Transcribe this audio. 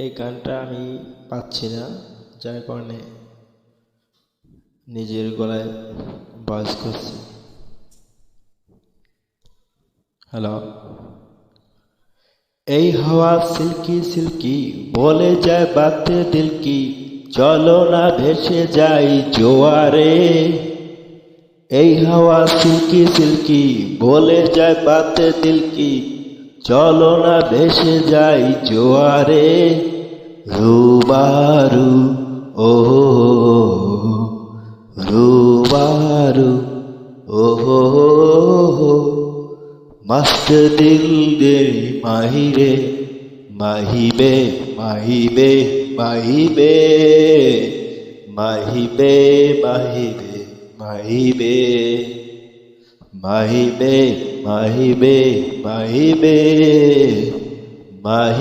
এই গানটা আমি পাচ্ছি না, যার কারণে নিজের গলায় ভয়েস করছি। হ্যালো। এই হাওয়া সিল্কি সিল্কি বলে যায় বাতে দিল কি, চলো না ভেসে যাই জোয়ারে। এই হাওয়া সিল্কি সিল্কি বলে যায় বাতে দিল কি, চলো না ভেসে যাই জোয়ারে। রুবারু ও রুবারু ও मस्त दिल दे माहिरे माहिबे माहिबे माहिबे माहिबे माहिबे माहिबे माहिबे माहिबे माहिबे माहि